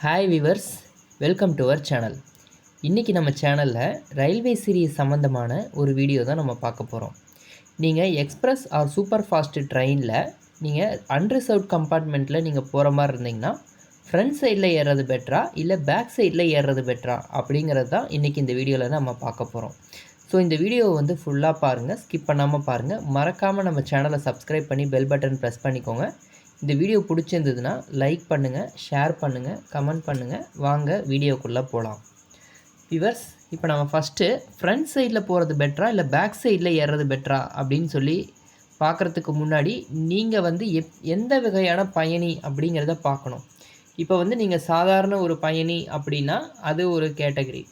Hi viewers, welcome to our channel. இன்றைக்கி நம்ம சேனலில் ரயில்வே சீரிஸ் சம்மந்தமான ஒரு வீடியோ தான் நம்ம பார்க்க போகிறோம். நீங்கள் எக்ஸ்பிரஸ் ஆர் சூப்பர் ஃபாஸ்ட் ட்ரெயினில் நீங்கள் அன்ரிசர்வ்ட் கம்பார்ட்மெண்ட்டில் நீங்கள் போகிற மாதிரி இருந்தீங்கன்னா ஃப்ரண்ட் சைடில் ஏறுறது பெட்டரா இல்லை பேக் சைடில் ஏறுறது பெட்டரா அப்படிங்கிறது தான் இன்றைக்கி இந்த வீடியோவில் நம்ம பார்க்க போகிறோம். ஸோ இந்த வீடியோவை வந்து ஃபுல்லாக பாருங்கள், ஸ்கிப் பண்ணாமல் பாருங்கள். மறக்காமல் நம்ம சேனலை சப்ஸ்கிரைப் பண்ணி பெல் பட்டன் ப்ரெஸ் பண்ணிக்கோங்க. இந்த வீடியோ பிடிச்சிருந்ததுன்னா லைக் பண்ணுங்கள், ஷேர் பண்ணுங்கள், கமெண்ட் பண்ணுங்கள். வாங்க வீடியோக்குள்ளே போகலாம். விவர்ஸ், இப்போ நம்ம ஃபஸ்ட்டு ஃப்ரண்ட் சைடில் போகிறது பெட்டரா இல்லை பேக் சைடில் ஏறுறது பெட்டரா அப்படின்னு சொல்லி பார்க்குறதுக்கு முன்னாடி நீங்கள் வந்து எந்த வகையான பயணி அப்படிங்கிறத பார்க்கணும். இப்போ வந்து நீங்கள் சாதாரண ஒரு பயணி அப்படின்னா அது ஒரு கேட்டகரி.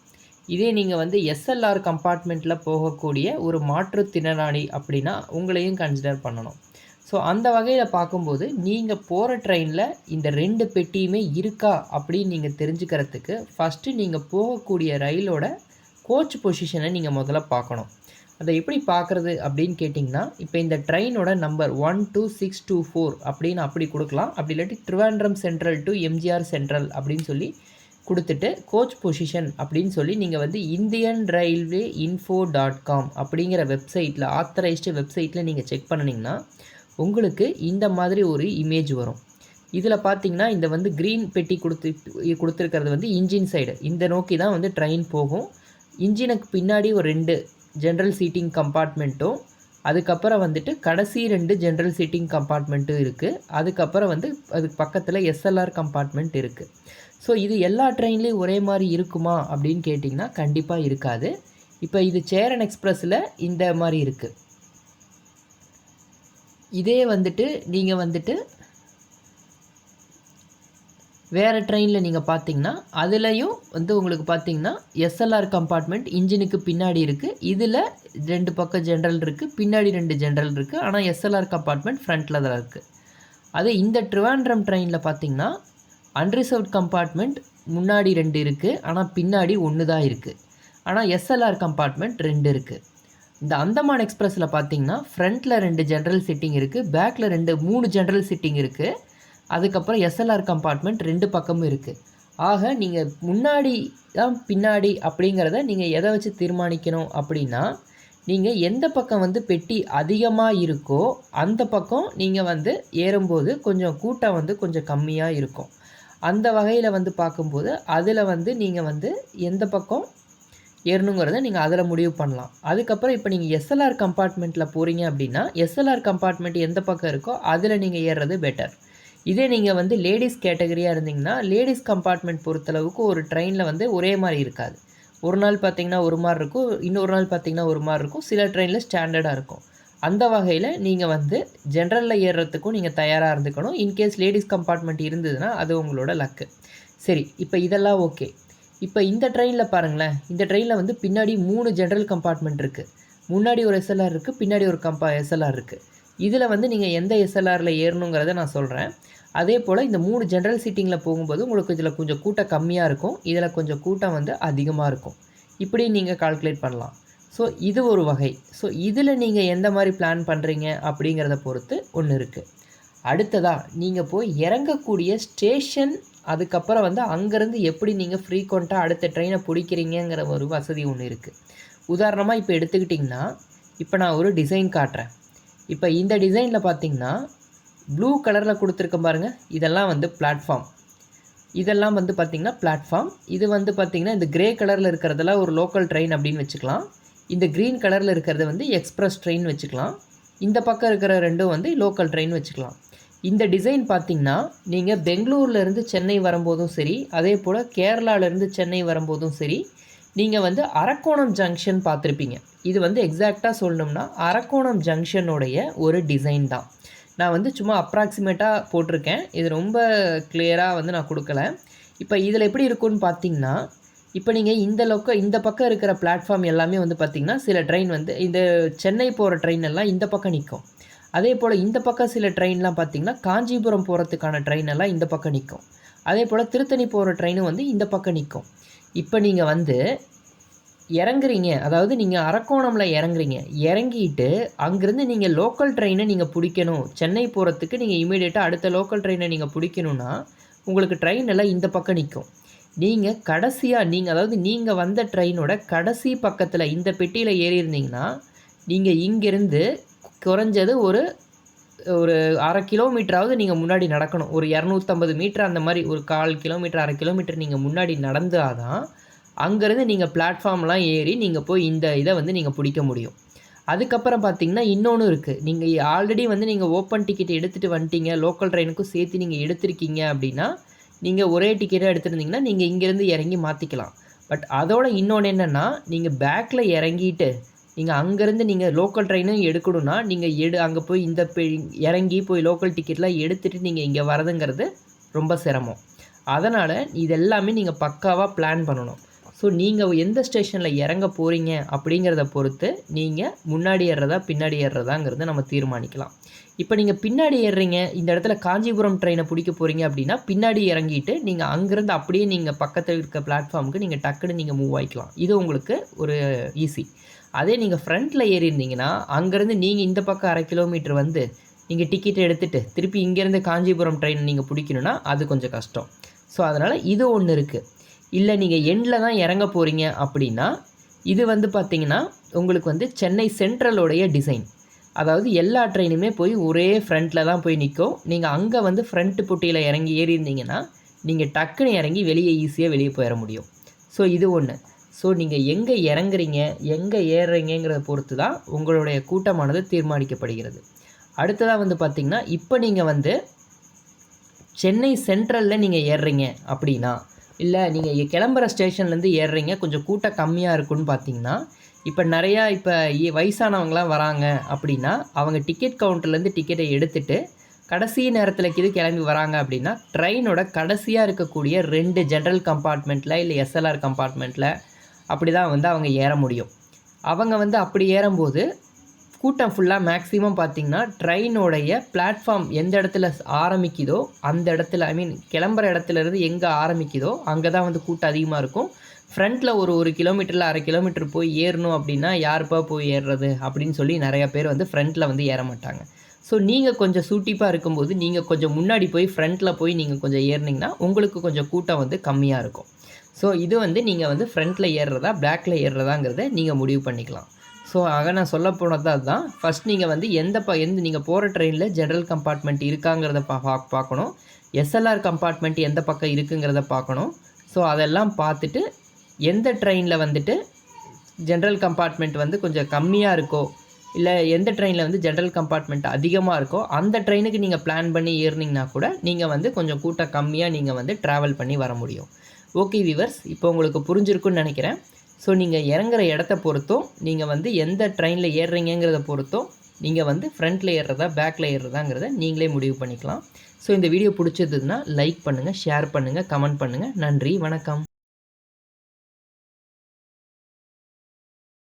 இதே நீங்கள் வந்து எஸ்எல்ஆர் கம்பார்ட்மெண்ட்டில் போகக்கூடிய ஒரு மாற்றுத்திறனாளி அப்படின்னா உங்களையும் கன்சிடர் பண்ணணும். ஸோ அந்த வகையில் பார்க்கும்போது நீங்கள் போகிற ட்ரெயினில் இந்த 2 பெட்டியுமே இருக்கா அப்படின்னு நீங்கள் தெரிஞ்சுக்கிறதுக்கு ஃபஸ்ட்டு நீங்கள் போகக்கூடிய ரயிலோட கோச் பொசிஷனை நீங்கள் முதல்ல பார்க்கணும். அதை எப்படி பார்க்குறது அப்படின்னு கேட்டிங்கன்னா, இப்போ இந்த ட்ரெயினோட நம்பர் 12624 அப்படின்னு அப்படி கொடுக்கலாம். அப்படி இல்லாட்டி Trivandrum central to MGR central அப்படின்னு சொல்லி கொடுத்துட்டு கோச் பொசிஷன் அப்படின்னு சொல்லி நீங்கள் வந்து indianrailwayinfo.com அப்படிங்கிற வெப்சைட்டில், ஆத்தரைஸ்டு வெப்சைட்டில் நீங்கள் செக் பண்ணிங்கன்னா உங்களுக்கு இந்த மாதிரி ஒரு இமேஜ் வரும். இதில் பார்த்தீங்கன்னா இந்த வந்து க்ரீன் பெட்டி கொடுத்துருக்கிறது வந்து இன்ஜின் சைடு. இந்த நோக்கி தான் வந்து ட்ரெயின் போகும். இன்ஜினுக்கு பின்னாடி ஒரு 2 ஜென்ரல் சீட்டிங் கம்பார்ட்மெண்ட்டும், அதுக்கப்புறம் வந்துட்டு கடைசி 2 ஜென்ரல் சீட்டிங் கம்பார்ட்மெண்ட்டும் இருக்குது. அதுக்கப்புறம் வந்து அதுக்கு பக்கத்தில் எஸ்எல்ஆர் கம்பார்ட்மெண்ட் இருக்குது. ஸோ இது எல்லா ட்ரெயின்லேயும் ஒரே மாதிரி இருக்குமா அப்படின்னு கேட்டிங்கன்னா கண்டிப்பாக இருக்காது. இப்போ இது சேரன் எக்ஸ்பிரஸில் இந்த மாதிரி இருக்குது. இதே வந்துட்டு நீங்கள் வந்துட்டு வேறு ட்ரெயினில் நீங்கள் பார்த்தீங்கன்னா அதுலேயும் வந்து உங்களுக்கு பார்த்தீங்கன்னா எஸ்எல்ஆர் கம்பார்ட்மெண்ட் இன்ஜினுக்கு பின்னாடி இருக்குது. இதில் 2 பக்கம் ஜென்ரல் இருக்குது, பின்னாடி 2 ஜென்ரல் இருக்குது. ஆனால் எஸ்எல்ஆர் கம்பார்ட்மெண்ட் ஃப்ரண்ட்டில் தான் இருக்குது. அதே இந்த ட்ரிவாண்ட்ரம் ட்ரெயினில் பார்த்தீங்கன்னா அன்ரிசர்வ்ட் கம்பார்ட்மெண்ட் முன்னாடி 2 இருக்குது, ஆனால் பின்னாடி 1 தான் இருக்குது. ஆனால் எஸ்எல்ஆர் கம்பார்ட்மெண்ட் 2 இருக்குது. இந்த அந்தமான் எக்ஸ்பிரஸில் பார்த்தீங்கன்னா ஃப்ரண்ட்டில் 2 ஜென்ரல் சிட்டிங் இருக்குது, பேக்கில் 3 ஜென்ரல் சிட்டிங் இருக்குது. அதுக்கப்புறம் எஸ்எல்ஆர் கம்பார்ட்மெண்ட் 2 பக்கமும் இருக்குது. ஆக நீங்கள் முன்னாடி தான் பின்னாடி அப்படிங்கிறத நீங்கள் எதை வச்சு தீர்மானிக்கணும் அப்படின்னா, நீங்கள் எந்த பக்கம் வந்து பெட்டி அதிகமாக இருக்கோ அந்த பக்கம் நீங்கள் வந்து ஏறும்போது கொஞ்சம் கூட்டம் வந்து கொஞ்சம் கம்மியாக இருக்கும். அந்த வகையில் வந்து பார்க்கும்போது அதில் வந்து நீங்கள் வந்து எந்த பக்கம் ஏறணுங்கிறத நீங்கள் அதில் முடிவு பண்ணலாம். அதுக்கப்புறம் இப்போ நீங்கள் எஸ்எல்ஆர் கம்பார்ட்மெண்ட்டில் போகிறீங்க அப்படின்னா எஸ்எல்ஆர் கம்பார்ட்மெண்ட் எந்த பக்கம் இருக்கோ அதில் நீங்கள் ஏறுறது பெட்டர். இதே நீங்கள் வந்து லேடிஸ் கேட்டகரியாக இருந்தீங்கன்னா லேடிஸ் கம்பார்ட்மெண்ட் பொறுத்தளவுக்கு ஒரு ட்ரெயினில் வந்து ஒரே மாதிரி இருக்காது. ஒரு நாள் பார்த்திங்கன்னா ஒரு மாதிரி இருக்கும், இன்னொரு நாள் பார்த்திங்கன்னா ஒரு மாதிரி இருக்கும். சில ட்ரெயினில் ஸ்டாண்டர்டாக இருக்கும். அந்த வகையில் நீங்கள் வந்து ஜென்ரலில் ஏறுறதுக்கும் நீங்கள் தயாராக இருந்துக்கணும். இன்கேஸ் லேடிஸ் கம்பார்ட்மெண்ட் இருந்ததுன்னா அது உங்களோட லக்கு. சரி, இப்போ இதெல்லாம் ஓகே. இப்போ இந்த ட்ரெயினில் பாருங்களேன், இந்த ட்ரெயினில் வந்து பின்னாடி 3 ஜென்ரல் கம்பார்ட்மெண்ட் இருக்குது. முன்னாடி ஒரு எஸ்எல்ஆர் இருக்குது, பின்னாடி ஒரு எஸ்எல்ஆர் இருக்குது. இதில் வந்து நீங்கள் எந்த எஸ்எல்ஆரில் ஏறணுங்கிறத நான் சொல்கிறேன். அதே போல் இந்த 3 ஜென்ரல் சீட்டிங்கில் போகும்போது உங்களுக்கு இதில் கொஞ்சம் கூட்டம் கம்மியாக இருக்கும், இதில் கொஞ்சம் கூட்டம் வந்து அதிகமாக இருக்கும். இப்படி நீங்கள் கால்குலேட் பண்ணலாம். ஸோ இது ஒரு வகை. ஸோ இதில் நீங்கள் எந்த மாதிரி பிளான் பண்ணுறீங்க அப்படிங்கிறத பொறுத்து ஒன்று இருக்குது. அடுத்ததாக நீங்கள் போய் இறங்கக்கூடிய ஸ்டேஷன், அதுக்கப்புறம் வந்து அங்கேருந்து எப்படி நீங்கள் ஃப்ரீக்வெண்ட்டாக அடுத்த ட்ரெயினை பிடிக்கிறீங்கிற ஒரு வசதி ஒன்று இருக்குது. உதாரணமாக இப்போ எடுத்துக்கிட்டிங்கன்னா, இப்போ நான் ஒரு டிசைன் காட்டுறேன். இப்போ இந்த டிசைனில் பார்த்தீங்கன்னா ப்ளூ கலரில் கொடுத்துருக்க பாருங்கள், இதெல்லாம் வந்து பிளாட்ஃபார்ம். இதெல்லாம் வந்து பார்த்திங்கன்னா பிளாட்ஃபார்ம். இது வந்து பார்த்திங்கன்னா இந்த கிரே கலரில் இருக்கிறதெல்லாம் ஒரு லோக்கல் ட்ரெயின் அப்படின்னு வச்சுக்கலாம். இந்த க்ரீன் கலரில் இருக்கிறது வந்து எக்ஸ்பிரஸ் ட்ரெயின் வச்சுக்கலாம். இந்த பக்கம் இருக்கிற 2 வந்து லோக்கல் ட்ரெயின் வச்சுக்கலாம். இந்த டிசைன் பார்த்திங்கன்னா நீங்கள் பெங்களூர்லேருந்து சென்னை வரும்போதும் சரி, அதே போல் கேரளாவிலேருந்து சென்னை வரும்போதும் சரி, நீங்கள் வந்து அரக்கோணம் ஜங்ஷன் பார்த்துருப்பீங்க. இது வந்து எக்ஸாக்டாக சொல்லணும்னா அரக்கோணம் ஜங்ஷனுடைய ஒரு டிசைன் தான். நான் வந்து சும்மா அப்ராக்சிமேட்டாக போட்டிருக்கேன், இது ரொம்ப கிளியராக வந்து நான் கொடுக்கல. இப்போ இதில் எப்படி இருக்குன்னு பார்த்தீங்கன்னா, இப்போ நீங்கள் இந்த பக்கம் இருக்கிற பிளாட்ஃபார்ம் எல்லாமே வந்து பார்த்திங்கன்னா சில ட்ரெயின் வந்து இந்த சென்னை போகிற ட்ரெயின் எல்லாம் இந்த பக்கம் நிற்கும். அதே போல் இந்த பக்கம் சில ட்ரெயின்லாம் பார்த்திங்கன்னா காஞ்சிபுரம் போகிறதுக்கான ட்ரெயின் எல்லாம் இந்த பக்கம் நிற்கும். அதே போல் திருத்தணி போகிற ட்ரெயினும் வந்து இந்த பக்கம் நிற்கும். இப்போ நீங்கள் வந்து இறங்குறீங்க, அதாவது நீங்கள் அரக்கோணமில் இறங்குறீங்க. இறங்கிட்டு அங்கேருந்து நீங்கள் லோக்கல் ட்ரெயினை நீங்கள் பிடிக்கணும். சென்னை போகிறதுக்கு நீங்கள் இமீடியட்டாக அடுத்த லோக்கல் ட்ரெயினை நீங்கள் பிடிக்கணுன்னா உங்களுக்கு ட்ரெயின் எல்லாம் இந்த பக்கம் நிற்கும். நீங்கள் கடைசியாக அதாவது நீங்கள் வந்த ட்ரெயினோட கடைசி பக்கத்தில் இந்த பெட்டியில் ஏறியிருந்தீங்கன்னா நீங்கள் இங்கேருந்து குறைஞ்சது ஒரு 1/2 கிலோமீட்டராவது நீங்கள் முன்னாடி நடக்கணும். ஒரு 250 மீட்டர் அந்த மாதிரி ஒரு 1/4 கிலோமீட்டர் 1/2 கிலோமீட்டர் நீங்கள் முன்னாடி நடந்தால் தான் அங்கேருந்து நீங்கள் பிளாட்ஃபார்ம்லாம் ஏறி நீங்கள் போய் இந்த இதை வந்து நீங்கள் பிடிக்க முடியும். அதுக்கப்புறம் பார்த்தீங்கன்னா இன்னொன்று இருக்குது. நீங்கள் ஆல்ரெடி வந்து நீங்கள் ஓப்பன் டிக்கெட் எடுத்துகிட்டு வந்துட்டீங்க, லோக்கல் ட்ரெயினுக்கும் சேர்த்து நீங்கள் எடுத்திருக்கீங்க அப்படின்னா நீங்கள் ஒரே டிக்கெட்டாக எடுத்துருந்தீங்கன்னா நீங்கள் இங்கேருந்து இறங்கி மாற்றிக்கலாம். பட் அதோட இன்னொன்று என்னென்னா, நீங்கள் பேக்கில் இறங்கிட்டு நீங்கள் அங்கேருந்து நீங்கள் லோக்கல் ட்ரெயினும் எடுக்கணும்னா நீங்கள் அங்கே போய் இறங்கி போய் லோக்கல் டிக்கெட்லாம் எடுத்துகிட்டு நீங்கள் இங்கே வரதுங்கிறது ரொம்ப சிரமம். அதனால் இதெல்லாமே நீங்கள் பக்காவாக பிளான் பண்ணணும். ஸோ நீங்கள் எந்த ஸ்டேஷனில் இறங்க போகிறீங்க அப்படிங்கிறத பொறுத்து நீங்கள் முன்னாடி ஏறுறதா பின்னாடி ஏறுறதாங்கிறத நம்ம தீர்மானிக்கலாம். இப்போ நீங்கள் பின்னாடி ஏறுறீங்க, இந்த இடத்துல காஞ்சிபுரம் ட்ரெயினை பிடிக்க போகிறீங்க அப்படின்னா பின்னாடி இறங்கிட்டு நீங்கள் அங்கேருந்து அப்படியே நீங்கள் பக்கத்தில் இருக்க பிளாட்ஃபார்முக்கு நீங்கள் டக்குன்னு நீங்கள் மூவ் ஆகிக்கலாம். இது உங்களுக்கு ஒரு ஈஸி. அதே நீங்கள் ஃப்ரண்ட்டில் ஏறியிருந்தீங்கன்னா அங்கேருந்து நீங்கள் இந்த பக்கம் 1/2 கிலோமீட்டர் வந்து நீங்கள் டிக்கெட் எடுத்துகிட்டு திருப்பி இங்கேருந்து காஞ்சிபுரம் ட்ரெயின் நீங்கள் பிடிக்கணுன்னா அது கொஞ்சம் கஷ்டம். ஸோ அதனால் இது ஒன்று இருக்குது. இல்லை நீங்கள் எண்டில் தான் இறங்க போகிறீங்க அப்படின்னா இது வந்து பார்த்திங்கன்னா உங்களுக்கு வந்து சென்னை சென்ட்ரலோடைய டிசைன். அதாவது எல்லா ட்ரெயினுமே போய் ஒரே ஃப்ரண்ட்டில் தான் போய் நிற்கும். நீங்கள் அங்கே வந்து ஃப்ரண்ட்டு பொட்டியில் ஏறியிருந்தீங்கன்னா நீங்கள் டக்குன்னு இறங்கி வெளியே ஈஸியாக வெளியே போயிட முடியும். ஸோ இது ஒன்று. ஸோ நீங்கள் எங்கே இறங்குறீங்க எங்கே ஏறுறீங்கிறத பொறுத்து தான் உங்களுடைய கூட்டமானது தீர்மானிக்கப்படுகிறது. அடுத்ததாக வந்து பார்த்திங்கன்னா இப்போ நீங்கள் வந்து சென்னை சென்ட்ரலில் நீங்கள் ஏறுறீங்க அப்படின்னா, இல்லை நீங்கள் கிளம்புற ஸ்டேஷன்லேருந்து ஏறுறீங்க கொஞ்சம் கூட்டம் கம்மியாக இருக்குன்னு பார்த்தீங்கன்னா, இப்போ நிறையா வயசானவங்களாம் வராங்க அப்படின்னா அவங்க டிக்கெட் கவுண்டர்லேருந்து டிக்கெட்டை எடுத்துகிட்டு கடைசி நேரத்தில் கிளம்பி வராங்க அப்படின்னா ட்ரெயினோட கடைசியாக இருக்கக்கூடிய 2 ஜென்ரல் கம்பார்ட்மெண்ட்டில் இல்லை எஸ்எல்ஆர் கம்பார்ட்மெண்ட்டில் அப்படி தான் வந்து அவங்க ஏற முடியும். அவங்க வந்து அப்படி ஏறும்போது கூட்டம் ஃபுல்லாக மேக்ஸிமம் பார்த்திங்கன்னா ட்ரெயினோடைய பிளாட்ஃபார்ம் எந்த இடத்துல ஆரம்பிக்குதோ அந்த இடத்துல கிளம்புற இடத்துலேருந்து எங்கே ஆரம்பிக்குதோ அங்கே தான் வந்து கூட்டம் அதிகமாக இருக்கும். ஃப்ரண்ட்டில் ஒரு கிலோமீட்டரில் 1/2 கிலோமீட்டர் போய் ஏறணும் அப்படின்னா யாருப்பா போய் ஏறுறது அப்படின்னு சொல்லி நிறையா பேர் வந்து ஃப்ரண்ட்டில் வந்து ஏற மாட்டாங்க. ஸோ நீங்கள் கொஞ்சம் சூட்டிப்பாக இருக்கும்போது நீங்கள் கொஞ்சம் முன்னாடி போய் ஃப்ரண்ட்டில் போய் நீங்கள் கொஞ்சம் ஏறினீங்கன்னா உங்களுக்கு கொஞ்சம் கூட்டம் வந்து கம்மியாக இருக்கும். ஸோ இது வந்து நீங்கள் வந்து ஃப்ரண்ட்டில் ஏறுறதா பேக்கில் ஏறுறதாங்கிறத நீங்கள் முடிவு பண்ணிக்கலாம். ஸோ ஆக நான் சொல்ல போனது அதுதான். ஃபஸ்ட் நீங்கள் வந்து எந்த நீங்கள் போகிற ட்ரெயினில் ஜென்ரல் கம்பார்ட்மெண்ட் இருக்காங்கிறத பார்க்கணும். எஸ்எல்ஆர் கம்பார்ட்மெண்ட் எந்த பக்கம் இருக்குங்கிறத பார்க்கணும். ஸோ அதெல்லாம் பார்த்துட்டு எந்த ட்ரெயினில் வந்துட்டு ஜென்ரல் கம்பார்ட்மெண்ட் வந்து கொஞ்சம் கம்மியாக இருக்கோ இல்லை எந்த ட்ரெயினில் வந்து ஜென்ரல் கம்பார்ட்மெண்ட் அதிகமாக இருக்கோ அந்த ட்ரெயினுக்கு நீங்கள் பிளான் பண்ணி ஏறினீங்கன்னா கூட நீங்கள் வந்து கொஞ்சம் கூட்டம் கம்மியாக நீங்கள் வந்து ட்ராவல் பண்ணி வர முடியும். ஓகே வியூவர்ஸ், இப்போ உங்களுக்கு புரிஞ்சிருக்குன்னு நினைக்கிறேன். ஸோ நீங்கள் இறங்குற இடத்த பொறுத்தும் நீங்கள் வந்து எந்த ட்ரெயினில் ஏறுறீங்கிறத பொறுத்தும் நீங்கள் வந்து ஃப்ரண்ட்டில் ஏறுறதா பேக்கில் ஏறுறதாங்கிறத நீங்களே முடிவு பண்ணிக்கலாம். ஸோ இந்த வீடியோ பிடிச்சதுன்னா லைக் பண்ணுங்கள், ஷேர் பண்ணுங்கள், கமெண்ட் பண்ணுங்கள். நன்றி, வணக்கம்.